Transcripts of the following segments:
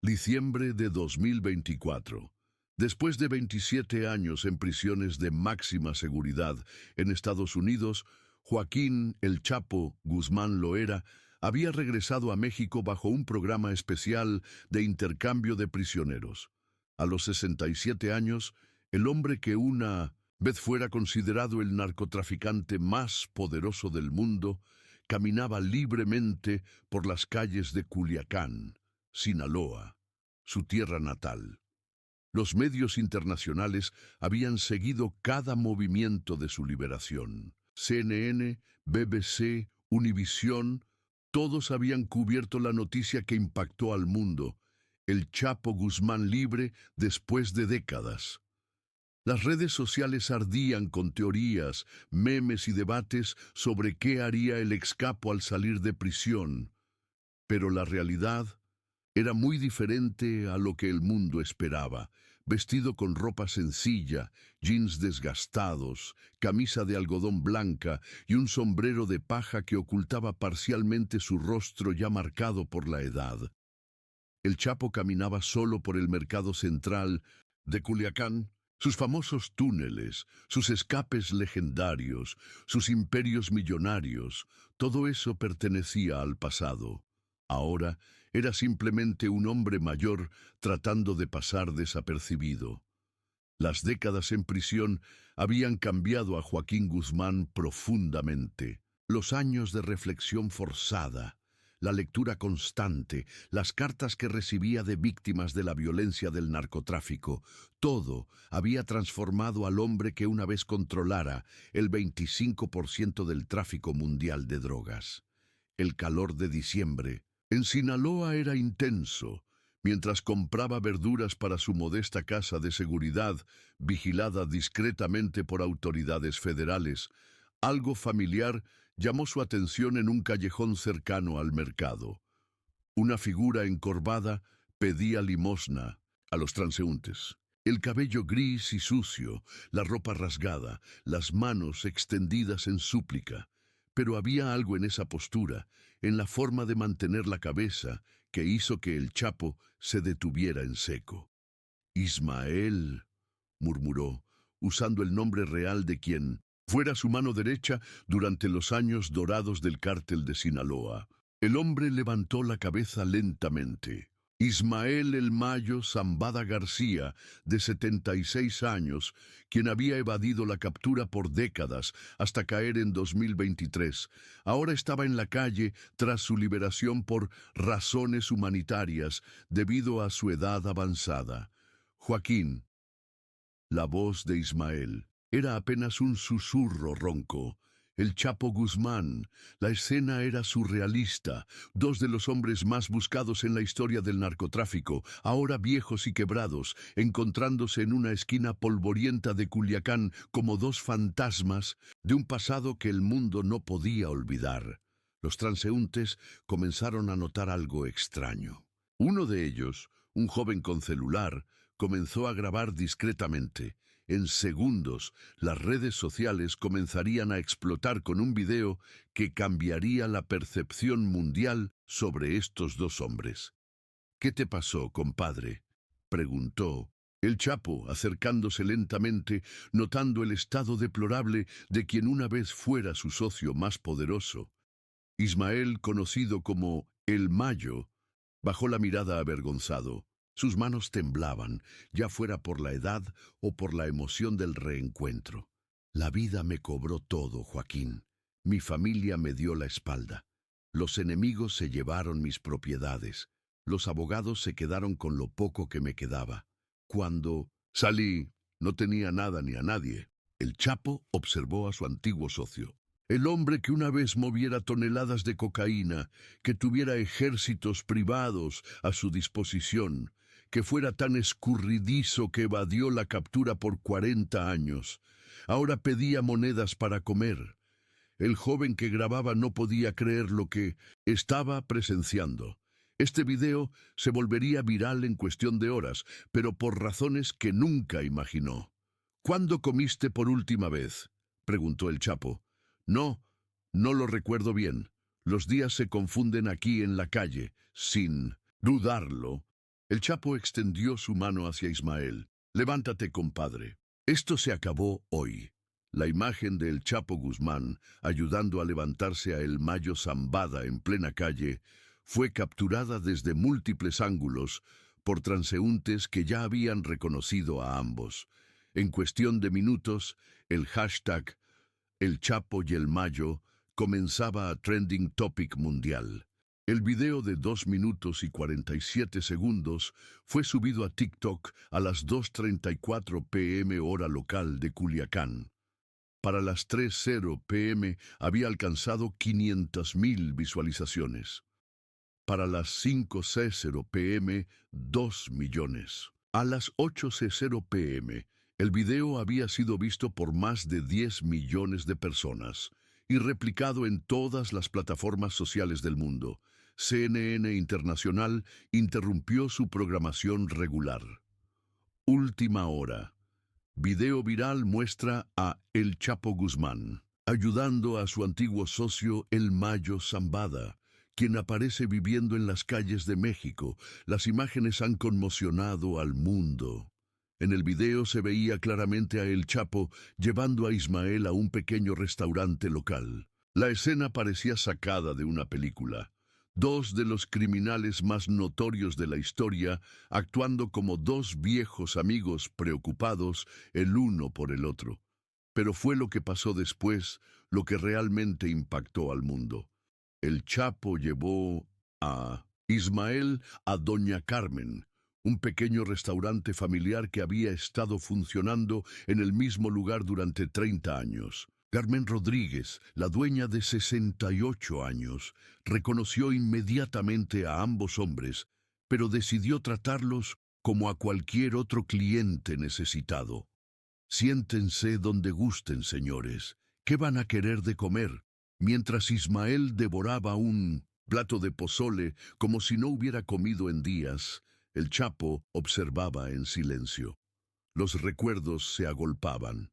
Diciembre de 2024. Después de 27 años en prisiones de máxima seguridad en Estados Unidos, Joaquín El Chapo Guzmán Loera había regresado a México bajo un programa especial de intercambio de prisioneros. A los 67 años, el hombre que una vez fuera considerado el narcotraficante más poderoso del mundo, caminaba libremente por las calles de Culiacán, Sinaloa, su tierra natal. Los medios internacionales habían seguido cada movimiento de su liberación. CNN, BBC, Univisión, todos habían cubierto la noticia que impactó al mundo: el Chapo Guzmán libre después de décadas. Las redes sociales ardían con teorías, memes y debates sobre qué haría el excapo al salir de prisión. Pero la realidad era muy diferente a lo que el mundo esperaba. Vestido con ropa sencilla, jeans desgastados, camisa de algodón blanca y un sombrero de paja que ocultaba parcialmente su rostro ya marcado por la edad. El Chapo caminaba solo por el mercado central de Culiacán. Sus famosos túneles, sus escapes legendarios, sus imperios millonarios, todo eso pertenecía al pasado. Ahora era simplemente un hombre mayor tratando de pasar desapercibido. Las décadas en prisión habían cambiado a Joaquín Guzmán profundamente. Los años de reflexión forzada, la lectura constante, las cartas que recibía de víctimas de la violencia del narcotráfico, todo había transformado al hombre que una vez controlara el 25% del tráfico mundial de drogas. El calor de diciembre en Sinaloa era intenso. Mientras compraba verduras para su modesta casa de seguridad, vigilada discretamente por autoridades federales, algo familiar llamó su atención en un callejón cercano al mercado. Una figura encorvada pedía limosna a los transeúntes. El cabello gris y sucio, la ropa rasgada, las manos extendidas en súplica. Pero había algo en esa postura, en la forma de mantener la cabeza, que hizo que el Chapo se detuviera en seco. «Ismael», murmuró, usando el nombre real de quien fuera su mano derecha durante los años dorados del cártel de Sinaloa. El hombre levantó la cabeza lentamente. Ismael El Mayo Zambada García, de 76 años, quien había evadido la captura por décadas hasta caer en 2023, ahora estaba en la calle tras su liberación por razones humanitarias debido a su edad avanzada. Joaquín. La voz de Ismael era apenas un susurro ronco. El Chapo Guzmán. La escena era surrealista. Dos de los hombres más buscados en la historia del narcotráfico, ahora viejos y quebrados, encontrándose en una esquina polvorienta de Culiacán como dos fantasmas de un pasado que el mundo no podía olvidar. Los transeúntes comenzaron a notar algo extraño. Uno de ellos, un joven con celular, comenzó a grabar discretamente. En segundos, las redes sociales comenzarían a explotar con un video que cambiaría la percepción mundial sobre estos dos hombres. «¿Qué te pasó, compadre?», preguntó el Chapo, acercándose lentamente, notando el estado deplorable de quien una vez fuera su socio más poderoso. Ismael, conocido como El Mayo, bajó la mirada avergonzado. Sus manos temblaban, ya fuera por la edad o por la emoción del reencuentro. «La vida me cobró todo, Joaquín. Mi familia me dio la espalda. Los enemigos se llevaron mis propiedades. Los abogados se quedaron con lo poco que me quedaba. Cuando salí, no tenía nada ni a nadie». El Chapo observó a su antiguo socio. El hombre que una vez moviera toneladas de cocaína, que tuviera ejércitos privados a su disposición, que fuera tan escurridizo que evadió la captura por 40 años. Ahora pedía monedas para comer. El joven que grababa no podía creer lo que estaba presenciando. Este video se volvería viral en cuestión de horas, pero por razones que nunca imaginó. «¿Cuándo comiste por última vez?», preguntó el Chapo. «No, no lo recuerdo bien. Los días se confunden aquí en la calle». Sin dudarlo, El Chapo extendió su mano hacia Ismael. Levántate, compadre. Esto se acabó hoy. La imagen del Chapo Guzmán, ayudando a levantarse a El Mayo Zambada en plena calle, fue capturada desde múltiples ángulos por transeúntes que ya habían reconocido a ambos. En cuestión de minutos, el hashtag El Chapo y el Mayo comenzaba a trending topic mundial. El video de 2 minutos y 47 segundos fue subido a TikTok a las 2:34 p.m. hora local de Culiacán. Para las 3:00 p.m. había alcanzado 500,000 visualizaciones. Para las 5:00 p.m., 2 millones. A las 8:00 p.m., el video había sido visto por más de 10 millones de personas y replicado en todas las plataformas sociales del mundo. CNN Internacional interrumpió su programación regular. Última hora. Video viral muestra a El Chapo Guzmán ayudando a su antiguo socio El Mayo Zambada, quien aparece viviendo en las calles de México. Las imágenes han conmocionado al mundo. En el video se veía claramente a El Chapo llevando a Ismael a un pequeño restaurante local. La escena parecía sacada de una película. Dos de los criminales más notorios de la historia actuando como dos viejos amigos preocupados el uno por el otro. Pero fue lo que pasó después lo que realmente impactó al mundo. El Chapo llevó a Ismael a Doña Carmen, un pequeño restaurante familiar que había estado funcionando en el mismo lugar durante 30 años. Carmen Rodríguez, la dueña de 68 años, reconoció inmediatamente a ambos hombres, pero decidió tratarlos como a cualquier otro cliente necesitado. Siéntense donde gusten, señores. ¿Qué van a querer de comer? Mientras Ismael devoraba un plato de pozole como si no hubiera comido en días, el Chapo observaba en silencio. Los recuerdos se agolpaban.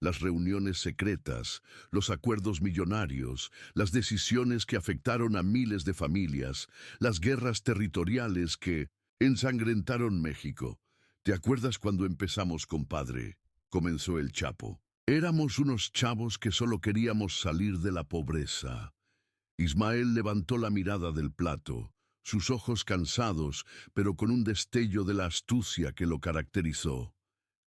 Las reuniones secretas, los acuerdos millonarios, las decisiones que afectaron a miles de familias, las guerras territoriales que ensangrentaron México. ¿Te acuerdas cuando empezamos, compadre?, comenzó el Chapo. Éramos unos chavos que solo queríamos salir de la pobreza. Ismael levantó la mirada del plato, sus ojos cansados, pero con un destello de la astucia que lo caracterizó.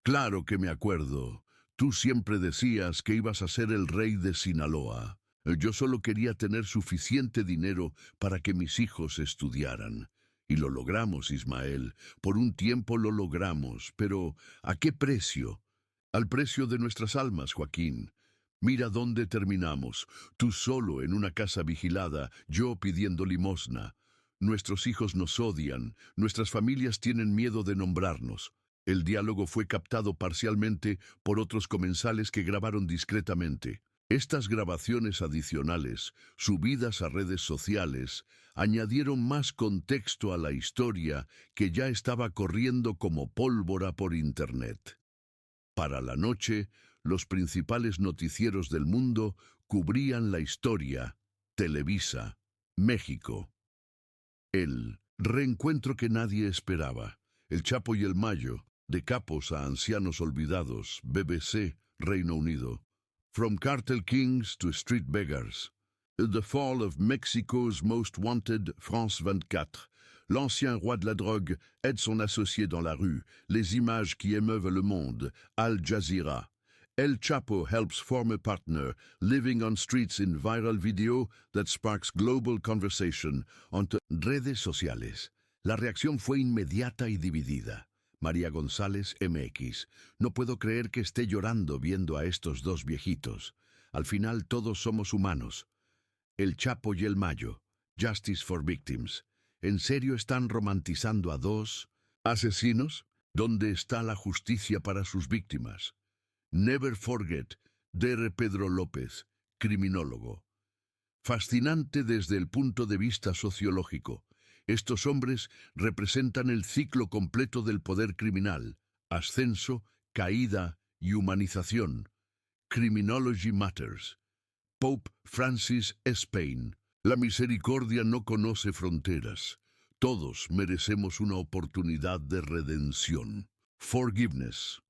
Claro que me acuerdo. Tú siempre decías que ibas a ser el rey de Sinaloa. Yo solo quería tener suficiente dinero para que mis hijos estudiaran. Y lo logramos, Ismael. Por un tiempo lo logramos, pero ¿a qué precio? Al precio de nuestras almas, Joaquín. Mira dónde terminamos. Tú solo en una casa vigilada, yo pidiendo limosna. Nuestros hijos nos odian, nuestras familias tienen miedo de nombrarnos. El diálogo fue captado parcialmente por otros comensales que grabaron discretamente. Estas grabaciones adicionales, subidas a redes sociales, añadieron más contexto a la historia que ya estaba corriendo como pólvora por Internet. Para la noche, los principales noticieros del mundo cubrían la historia. Televisa, México. El reencuentro que nadie esperaba. El Chapo y el Mayo, de capos a ancianos olvidados, BBC, Reino Unido. From cartel kings to street beggars. The fall of Mexico's most wanted, France 24. L'ancien roi de la drogue aide son associé dans la rue. Les images qui émeuvent le monde. Al Jazeera. El Chapo helps former partner living on streets in viral video that sparks global conversation on redes sociales. La reacción fue inmediata y dividida. María González, MX. No puedo creer que esté llorando viendo a estos dos viejitos. Al final todos somos humanos. El Chapo y el Mayo. Justice for Victims. ¿En serio están romantizando a dos asesinos? ¿Dónde está la justicia para sus víctimas? Never Forget, Dr. Pedro López, criminólogo. Fascinante desde el punto de vista sociológico. Estos hombres representan el ciclo completo del poder criminal: ascenso, caída y humanización. Criminology Matters. Pope Francis Spain. La misericordia no conoce fronteras. Todos merecemos una oportunidad de redención. Forgiveness.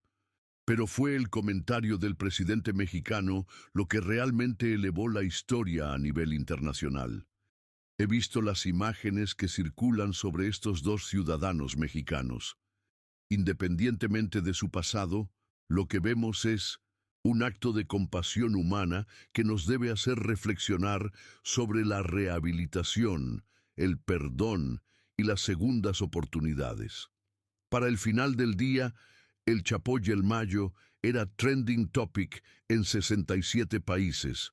Pero fue el comentario del presidente mexicano lo que realmente elevó la historia a nivel internacional. He visto las imágenes que circulan sobre estos dos ciudadanos mexicanos. Independientemente de su pasado, lo que vemos es un acto de compasión humana que nos debe hacer reflexionar sobre la rehabilitación, el perdón y las segundas oportunidades. Para el final del día, el Chapo y el Mayo era trending topic en 67 países.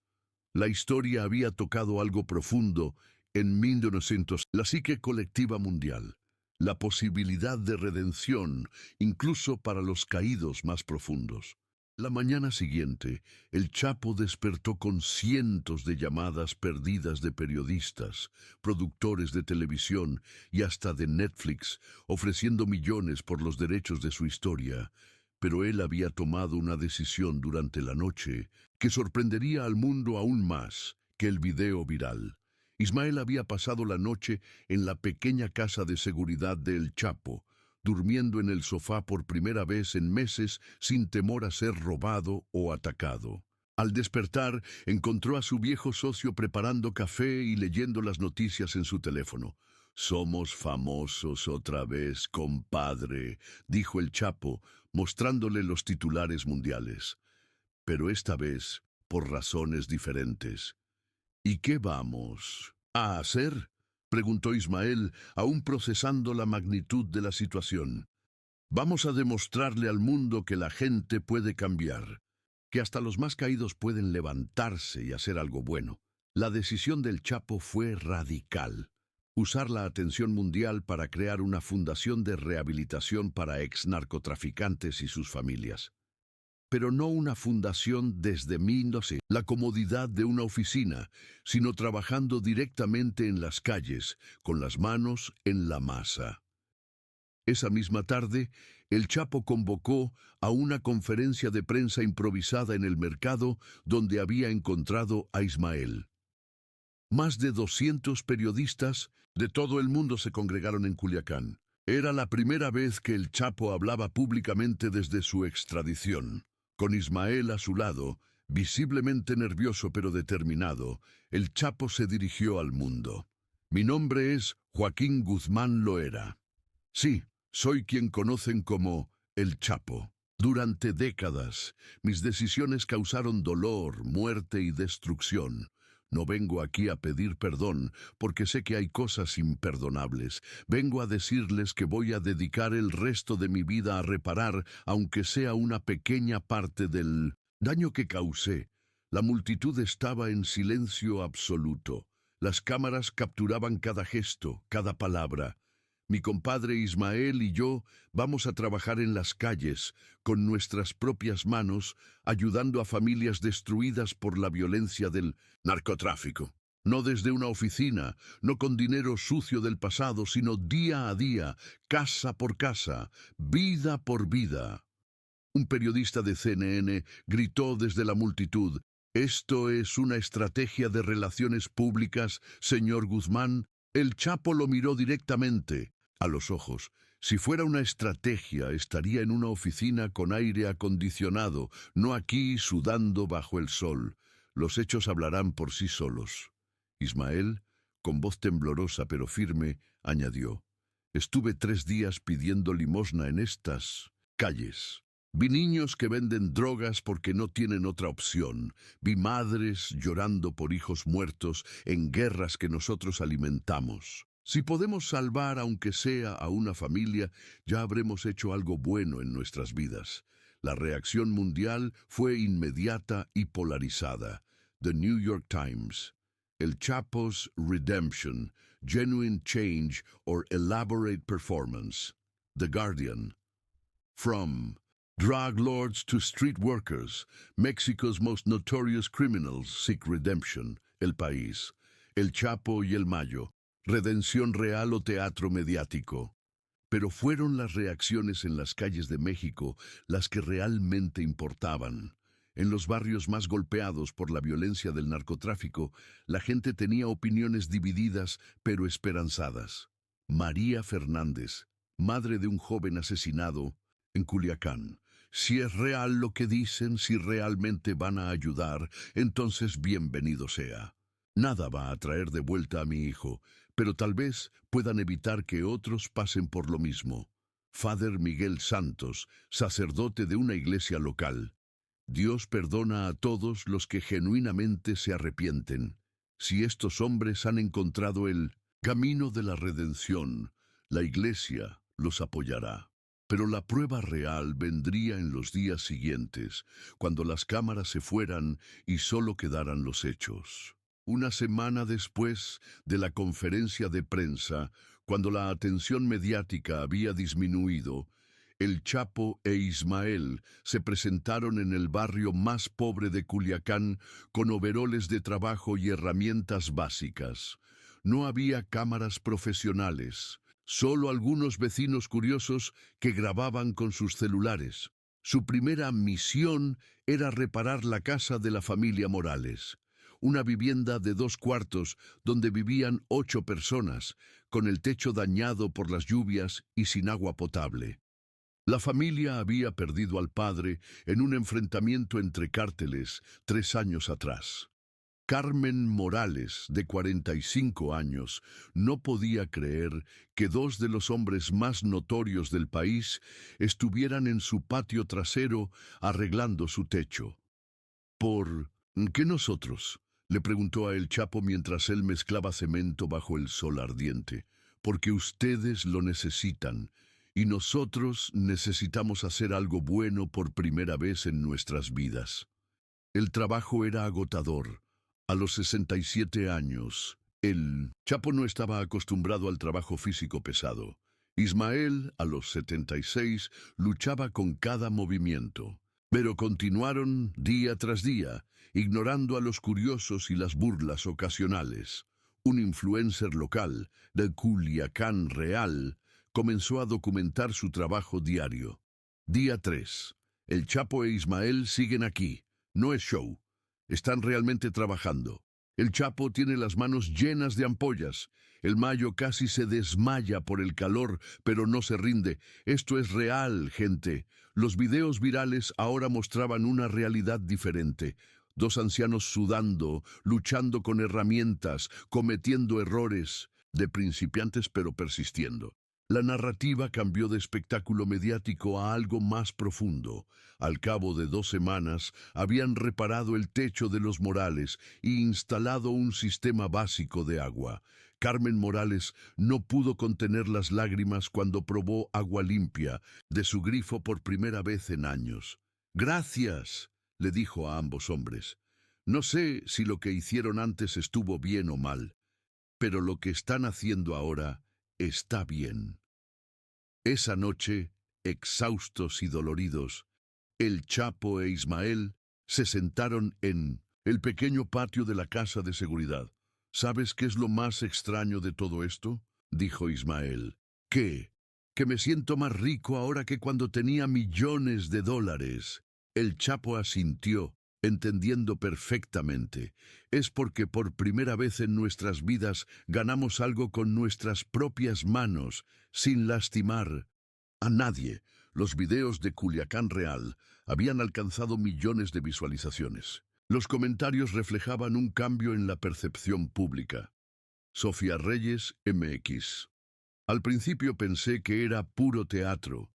La historia había tocado algo profundo en 1900, la psique colectiva mundial, la posibilidad de redención, incluso para los caídos más profundos. La mañana siguiente, el Chapo despertó con cientos de llamadas perdidas de periodistas, productores de televisión y hasta de Netflix, ofreciendo millones por los derechos de su historia. Pero él había tomado una decisión durante la noche que sorprendería al mundo aún más que el video viral. Ismael había pasado la noche en la pequeña casa de seguridad de El Chapo, durmiendo en el sofá por primera vez en meses sin temor a ser robado o atacado. Al despertar, encontró a su viejo socio preparando café y leyendo las noticias en su teléfono. «Somos famosos otra vez, compadre», dijo el Chapo, mostrándole los titulares mundiales. Pero esta vez, por razones diferentes. «¿Y qué vamos a hacer?», preguntó Ismael, aún procesando la magnitud de la situación. «Vamos a demostrarle al mundo que la gente puede cambiar, que hasta los más caídos pueden levantarse y hacer algo bueno». La decisión del Chapo fue radical. Usar la atención mundial para crear una fundación de rehabilitación para ex-narcotraficantes y sus familias. Pero no una fundación desde la comodidad de una oficina, sino trabajando directamente en las calles, con las manos en la masa. Esa misma tarde, el Chapo convocó a una conferencia de prensa improvisada en el mercado donde había encontrado a Ismael. Más de 200 periodistas de todo el mundo se congregaron en Culiacán. Era la primera vez que el Chapo hablaba públicamente desde su extradición. Con Ismael a su lado, visiblemente nervioso pero determinado, el Chapo se dirigió al mundo. «Mi nombre es Joaquín Guzmán Loera. Sí, soy quien conocen como el Chapo. Durante décadas, mis decisiones causaron dolor, muerte y destrucción. No vengo aquí a pedir perdón, porque sé que hay cosas imperdonables. Vengo a decirles que voy a dedicar el resto de mi vida a reparar, aunque sea una pequeña parte del daño que causé». La multitud estaba en silencio absoluto. Las cámaras capturaban cada gesto, cada palabra. Mi compadre Ismael y yo vamos a trabajar en las calles, con nuestras propias manos, ayudando a familias destruidas por la violencia del narcotráfico. No desde una oficina, no con dinero sucio del pasado, sino día a día, casa por casa, vida por vida. Un periodista de CNN gritó desde la multitud: «Esto es una estrategia de relaciones públicas, señor Guzmán». El Chapo lo miró directamente a los ojos. «Si fuera una estrategia, estaría en una oficina con aire acondicionado, no aquí sudando bajo el sol. Los hechos hablarán por sí solos». Ismael, con voz temblorosa pero firme, añadió: «Estuve 3 días pidiendo limosna en estas calles. Vi niños que venden drogas porque no tienen otra opción. Vi madres llorando por hijos muertos en guerras que nosotros alimentamos. Si podemos salvar, aunque sea a una familia, ya habremos hecho algo bueno en nuestras vidas». La reacción mundial fue inmediata y polarizada. The New York Times: «El Chapo's Redemption, Genuine Change or Elaborate Performance». The Guardian: «From drug lords to street workers, Mexico's most notorious criminals seek redemption». El País: «El Chapo y el Mayo, redención real o teatro mediático». Pero fueron las reacciones en las calles de México las que realmente importaban. En los barrios más golpeados por la violencia del narcotráfico, la gente tenía opiniones divididas pero esperanzadas. María Fernández, madre de un joven asesinado en Culiacán. Si es real lo que dicen, si realmente van a ayudar, entonces bienvenido sea. Nada va a traer de vuelta a mi hijo, pero tal vez puedan evitar que otros pasen por lo mismo. Father Miguel Santos, sacerdote de una iglesia local. Dios perdona a todos los que genuinamente se arrepienten. Si estos hombres han encontrado el camino de la redención, la iglesia los apoyará. Pero la prueba real vendría en los días siguientes, cuando las cámaras se fueran y solo quedaran los hechos. Una semana después de la conferencia de prensa, cuando la atención mediática había disminuido, el Chapo e Ismael se presentaron en el barrio más pobre de Culiacán con overoles de trabajo y herramientas básicas. No había cámaras profesionales, solo algunos vecinos curiosos que grababan con sus celulares. Su primera misión era reparar la casa de la familia Morales, una vivienda de 2 cuartos donde vivían 8 personas, con el techo dañado por las lluvias y sin agua potable. La familia había perdido al padre en un enfrentamiento entre cárteles 3 años atrás. Carmen Morales, de 45 años, no podía creer que 2 de los hombres más notorios del país estuvieran en su patio trasero arreglando su techo. ¿Por qué nosotros?, le preguntó a El Chapo mientras él mezclaba cemento bajo el sol ardiente. Porque ustedes lo necesitan, y nosotros necesitamos hacer algo bueno por primera vez en nuestras vidas. El trabajo era agotador. A los 67 años, el Chapo no estaba acostumbrado al trabajo físico pesado. Ismael, a los 76, luchaba con cada movimiento. Pero continuaron día tras día, ignorando a los curiosos y las burlas ocasionales. Un influencer local, de Culiacán Real, comenzó a documentar su trabajo diario. Día 3. El Chapo e Ismael siguen aquí. No es show. Están realmente trabajando. El Chapo tiene las manos llenas de ampollas. El Mayo casi se desmaya por el calor, pero no se rinde. Esto es real, gente. Los videos virales ahora mostraban una realidad diferente. 2 ancianos sudando, luchando con herramientas, cometiendo errores, de principiantes pero persistiendo. La narrativa cambió de espectáculo mediático a algo más profundo. Al cabo de 2 semanas, habían reparado el techo de los Morales e instalado un sistema básico de agua. Carmen Morales no pudo contener las lágrimas cuando probó agua limpia de su grifo por primera vez en años. «Gracias», le dijo a ambos hombres. «No sé si lo que hicieron antes estuvo bien o mal, pero lo que están haciendo ahora está bien». Esa noche, exhaustos y doloridos, el Chapo e Ismael se sentaron en el pequeño patio de la casa de seguridad. «¿Sabes qué es lo más extraño de todo esto?», dijo Ismael. «¿Qué? Que me siento más rico ahora que cuando tenía millones de dólares». El Chapo asintió, entendiendo perfectamente. «Es porque por primera vez en nuestras vidas ganamos algo con nuestras propias manos, sin lastimar a nadie». Los videos de Culiacán Real habían alcanzado millones de visualizaciones. Los comentarios reflejaban un cambio en la percepción pública. Sofía Reyes, MX. «Al principio pensé que era puro teatro,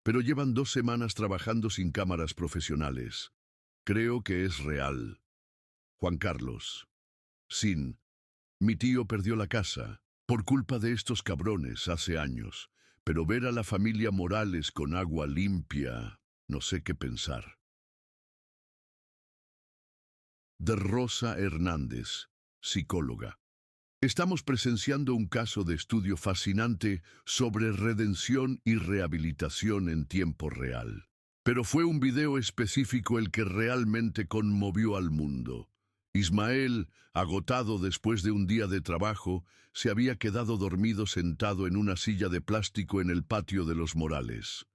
pero llevan 2 semanas trabajando sin cámaras profesionales. Creo que es real». Juan Carlos. «Sin. Mi tío perdió la casa por culpa de estos cabrones hace años, pero ver a la familia Morales con agua limpia, no sé qué pensar». De Rosa Hernández, psicóloga. Estamos presenciando un caso de estudio fascinante sobre redención y rehabilitación en tiempo real. Pero fue un video específico el que realmente conmovió al mundo. Ismael, agotado después de un día de trabajo, se había quedado dormido sentado en una silla de plástico en el patio de los Morales.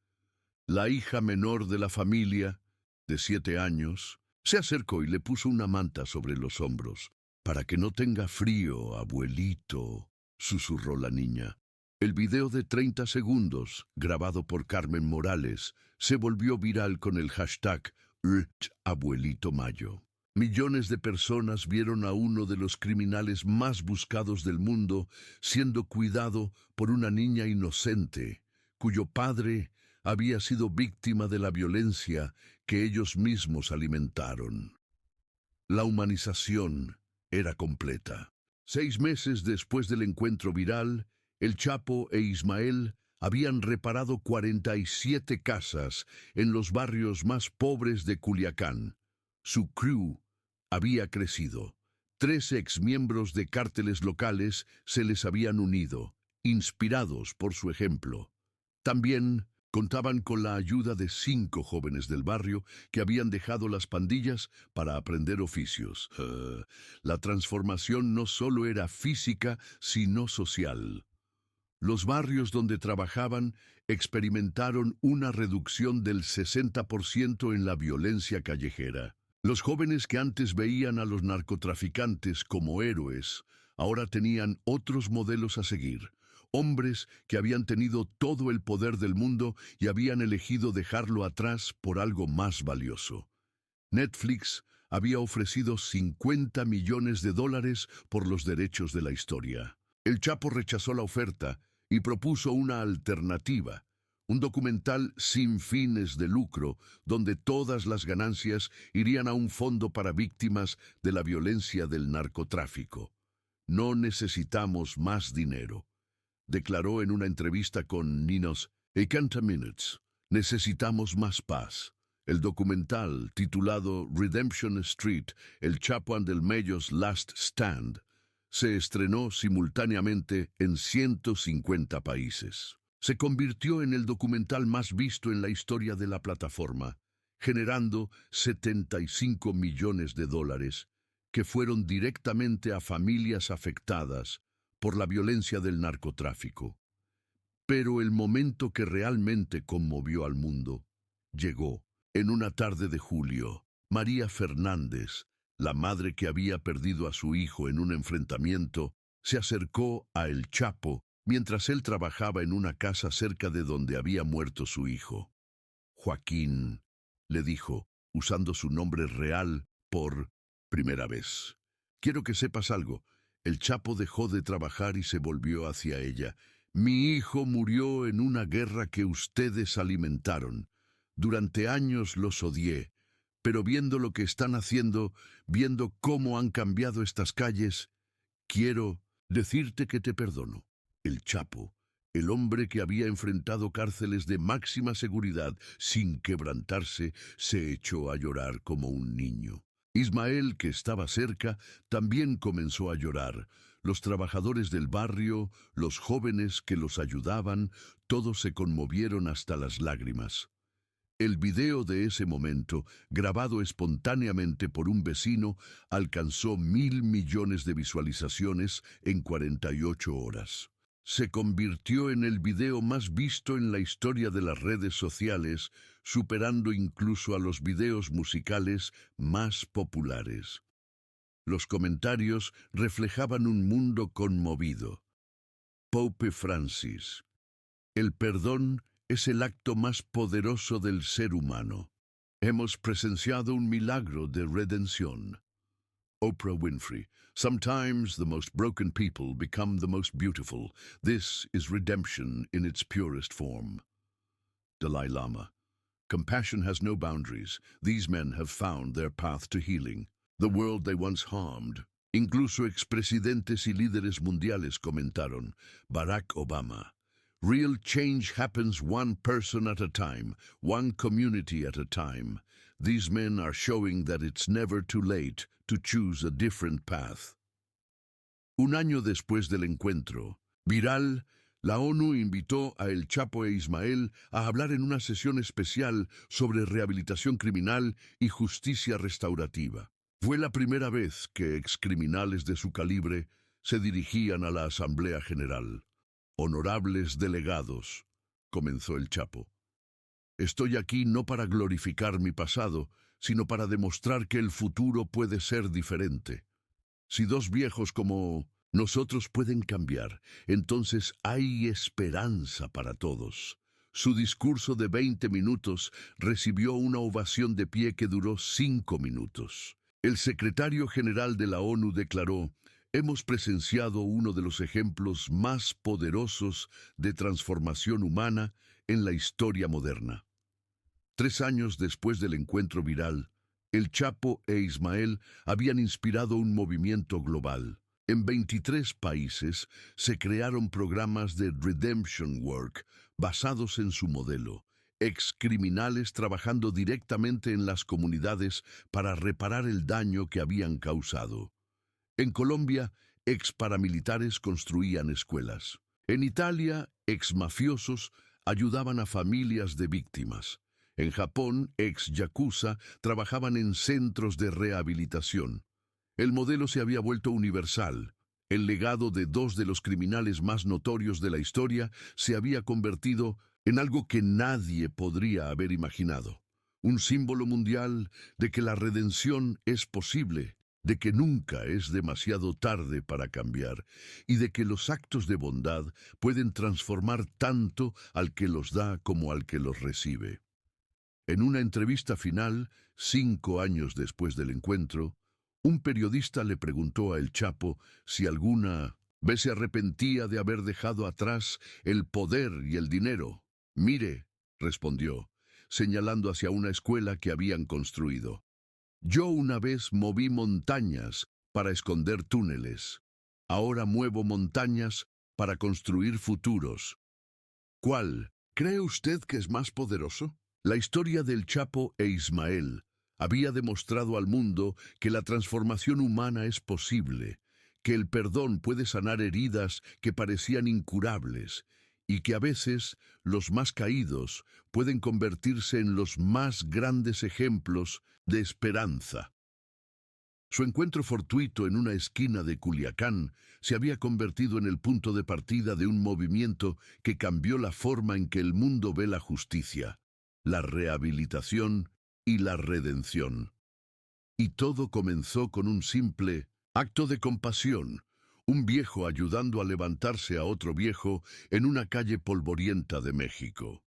La hija menor de la familia, de 7 años, se acercó y le puso una manta sobre los hombros. «Para que no tenga frío, abuelito», susurró la niña. El video de 30 segundos, grabado por Carmen Morales, se volvió viral con el hashtag #Abuelito Mayo. Millones de personas vieron a uno de los criminales más buscados del mundo siendo cuidado por una niña inocente, cuyo padre había sido víctima de la violencia que ellos mismos alimentaron. La humanización era completa. 6 meses después del encuentro viral, el Chapo e Ismael habían reparado 47 casas en los barrios más pobres de Culiacán. Su crew había crecido. 3 exmiembros de cárteles locales se les habían unido, inspirados por su ejemplo. También contaban con la ayuda de 5 jóvenes del barrio que habían dejado las pandillas para aprender oficios. La transformación no solo era física, sino social. Los barrios donde trabajaban experimentaron una reducción del 60% en la violencia callejera. Los jóvenes que antes veían a los narcotraficantes como héroes, ahora tenían otros modelos a seguir. Hombres que habían tenido todo el poder del mundo y habían elegido dejarlo atrás por algo más valioso. Netflix había ofrecido $50 millones por los derechos de la historia. El Chapo rechazó la oferta y propuso una alternativa, un documental sin fines de lucro, donde todas las ganancias irían a un fondo para víctimas de la violencia del narcotráfico. No necesitamos más dinero, declaró en una entrevista con Ninos 80 Minutes. Necesitamos más paz. El documental, titulado Redemption Street, El Chapo and el Mayo's Last Stand, se estrenó simultáneamente en 150 países. Se convirtió en el documental más visto en la historia de la plataforma, generando $75 millones que fueron directamente a familias afectadas por la violencia del narcotráfico. Pero el momento que realmente conmovió al mundo llegó. En una tarde de julio, María Fernández, la madre que había perdido a su hijo en un enfrentamiento, se acercó a El Chapo mientras él trabajaba en una casa cerca de donde había muerto su hijo. Joaquín, le dijo, usando su nombre real por primera vez. Quiero que sepas algo. El Chapo dejó de trabajar y se volvió hacia ella. Mi hijo murió en una guerra que ustedes alimentaron. Durante años los odié, pero viendo lo que están haciendo, viendo cómo han cambiado estas calles, quiero decirte que te perdono. El Chapo, el hombre que había enfrentado cárceles de máxima seguridad sin quebrantarse, se echó a llorar como un niño. Ismael, que estaba cerca, también comenzó a llorar. Los trabajadores del barrio, los jóvenes que los ayudaban, todos se conmovieron hasta las lágrimas. El video de ese momento, grabado espontáneamente por un vecino, alcanzó 1.000 millones de visualizaciones en 48 horas. Se convirtió en el video más visto en la historia de las redes sociales, superando incluso a los videos musicales más populares. Los comentarios reflejaban un mundo conmovido. Pope Francis: el perdón es el acto más poderoso del ser humano. Hemos presenciado un milagro de redención. Oprah Winfrey: sometimes the most broken people become the most beautiful. This is redemption in its purest form. Dalai Lama: compassion has no boundaries. These men have found their path to healing. The world they once harmed. Incluso expresidentes y líderes mundiales comentaron. Barack Obama: real change happens one person at a time, one community at a time. These men are showing that it's never too late to choose a different path. Un año después del encuentro viral, la ONU invitó a El Chapo e Ismael a hablar en una sesión especial sobre rehabilitación criminal y justicia restaurativa. Fue la primera vez que excriminales de su calibre se dirigían a la Asamblea General. Honorables delegados, comenzó el Chapo. Estoy aquí no para glorificar mi pasado, sino para demostrar que el futuro puede ser diferente. Si 2 viejos como Nosotros pueden cambiar, entonces hay esperanza para todos. Su discurso de 20 minutos recibió una ovación de pie que duró 5 minutos. El secretario general de la ONU declaró: hemos presenciado uno de los ejemplos más poderosos de transformación humana en la historia moderna. 3 años después del encuentro viral, El Chapo e Ismael habían inspirado un movimiento global. En 23 países se crearon programas de Redemption Work basados en su modelo, excriminales trabajando directamente en las comunidades para reparar el daño que habían causado. En Colombia, exparamilitares construían escuelas. En Italia, exmafiosos ayudaban a familias de víctimas. En Japón, ex-yakuza trabajaban en centros de rehabilitación. El modelo se había vuelto universal. El legado de dos de los criminales más notorios de la historia se había convertido en algo que nadie podría haber imaginado. Un símbolo mundial de que la redención es posible, de que nunca es demasiado tarde para cambiar y de que los actos de bondad pueden transformar tanto al que los da como al que los recibe. En una entrevista final, 5 años después del encuentro, un periodista le preguntó a El Chapo si alguna vez se arrepentía de haber dejado atrás el poder y el dinero. Mire, respondió, señalando hacia una escuela que habían construido. Yo una vez moví montañas para esconder túneles. Ahora muevo montañas para construir futuros. ¿Cuál cree usted que es más poderoso? La historia del Chapo e Ismael había demostrado al mundo que la transformación humana es posible, que el perdón puede sanar heridas que parecían incurables y que a veces los más caídos pueden convertirse en los más grandes ejemplos de esperanza. Su encuentro fortuito en una esquina de Culiacán se había convertido en el punto de partida de un movimiento que cambió la forma en que el mundo ve la justicia, la rehabilitación y la redención. Y todo comenzó con un simple acto de compasión, un viejo ayudando a levantarse a otro viejo en una calle polvorienta de México.